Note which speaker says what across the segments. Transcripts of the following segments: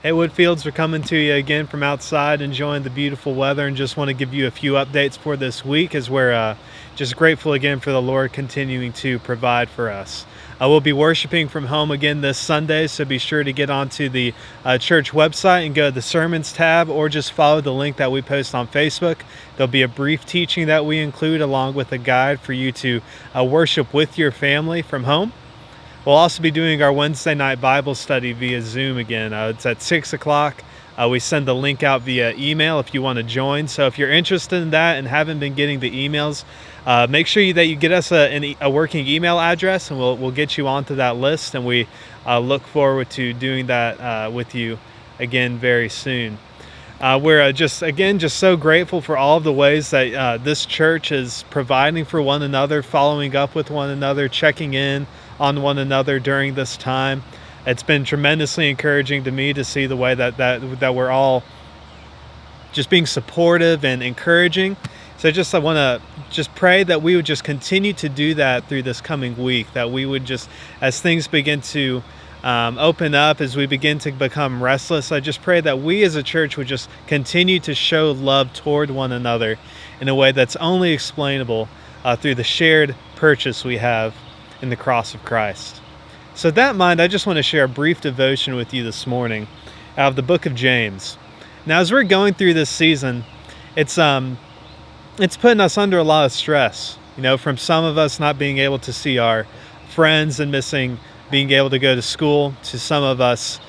Speaker 1: Hey Woodfields, we're coming to you again from outside, enjoying the beautiful weather, and just want to give you a few updates for this week as we're just grateful again for the Lord continuing to provide for us. We'll be worshiping from home again this Sunday, so be sure to get onto the church website and go to the Sermons tab, or just follow the link that we post on Facebook. There'll be a brief teaching that we include along with a guide for you to worship with your family from home. We'll also be doing our Wednesday night Bible study via Zoom again. It's at 6 o'clock. We send the link out via email if you want to join. So if you're interested in that and haven't been getting the emails, make sure that you get us a working email address, and we'll get you onto that list. And we look forward to doing that with you again very soon. We're just so grateful for all of the ways that this church is providing for one another, following up with one another, checking in on one another during this time. It's been tremendously encouraging to me to see the way that we're all just being supportive and encouraging. So I want to just pray that we would just continue to do that through this coming week, that we would just, as things begin to open up, as we begin to become restless, I just pray that we as a church would just continue to show love toward one another in a way that's only explainable through the shared purchase we have in the cross of Christ. So with that in mind, I just want to share a brief devotion with you this morning out of the book of James. Now, as we're going through this season, it's putting us under a lot of stress, from some of us not being able to see our friends and missing being able to go to school, to some of us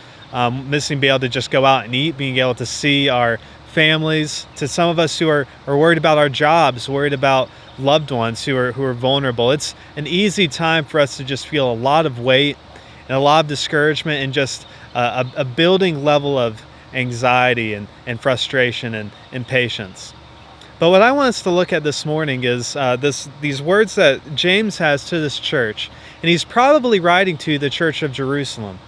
Speaker 1: missing being able to just go out and eat, being able to see our families, to some of us who are worried about our jobs, worried about loved ones who are vulnerable. It's an easy time for us to just feel a lot of weight and a lot of discouragement, and just a building level of anxiety and frustration and impatience. But what I want us to look at this morning is these words that James has to this church, and he's probably writing to the church of Jerusalem.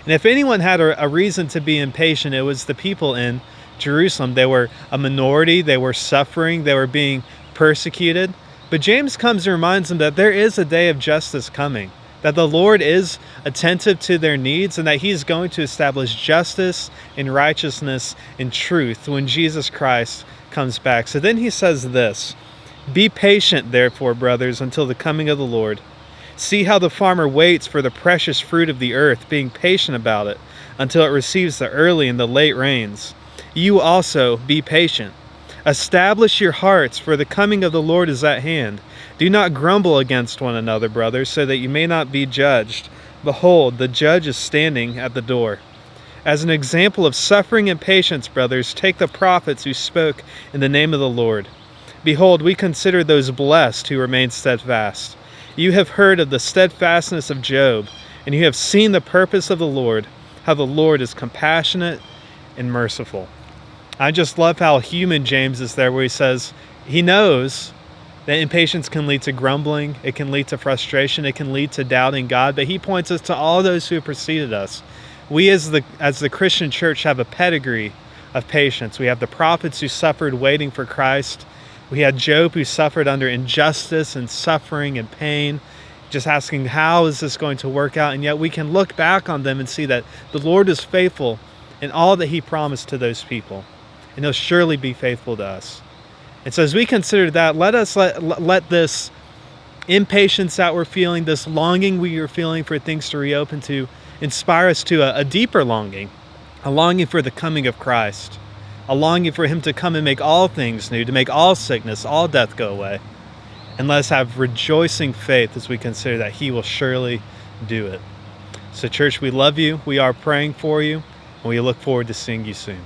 Speaker 1: And if anyone had a reason to be impatient, it was the people in Jerusalem. They were a minority, they were suffering, they were being persecuted. But James comes and reminds them that there is a day of justice coming, that the Lord is attentive to their needs, and that he's going to establish justice and righteousness and truth when Jesus Christ comes back. So then he says this: "Be patient, therefore, brothers, until the coming of the Lord. See how the farmer waits for the precious fruit of the earth, being patient about it until it receives the early and the late rains. You also be patient. Establish your hearts, for the coming of the Lord is at hand. Do not grumble against one another, brothers, so that you may not be judged. Behold, the judge is standing at the door. As an example of suffering and patience, brothers, take the prophets who spoke in the name of the Lord. Behold, we consider those blessed who remain steadfast. You have heard of the steadfastness of Job, and you have seen the purpose of the Lord, how the Lord is compassionate and merciful." I just love how human James is there, where he says he knows that impatience can lead to grumbling, it can lead to frustration, it can lead to doubting God, but he points us to all those who have preceded us. We as the Christian church have a pedigree of patience. We have the prophets who suffered waiting for Christ. We had Job who suffered under injustice and suffering and pain, just asking, how is this going to work out? And yet we can look back on them and see that the Lord is faithful in all that he promised to those people, and he'll surely be faithful to us. And so as we consider that, let us let this impatience that we're feeling, this longing we are feeling for things to reopen, to inspire us to a deeper longing, a longing for the coming of Christ, a longing for him to come and make all things new, to make all sickness, all death go away. And let us have rejoicing faith as we consider that he will surely do it. So church, we love you. We are praying for you, and we look forward to seeing you soon.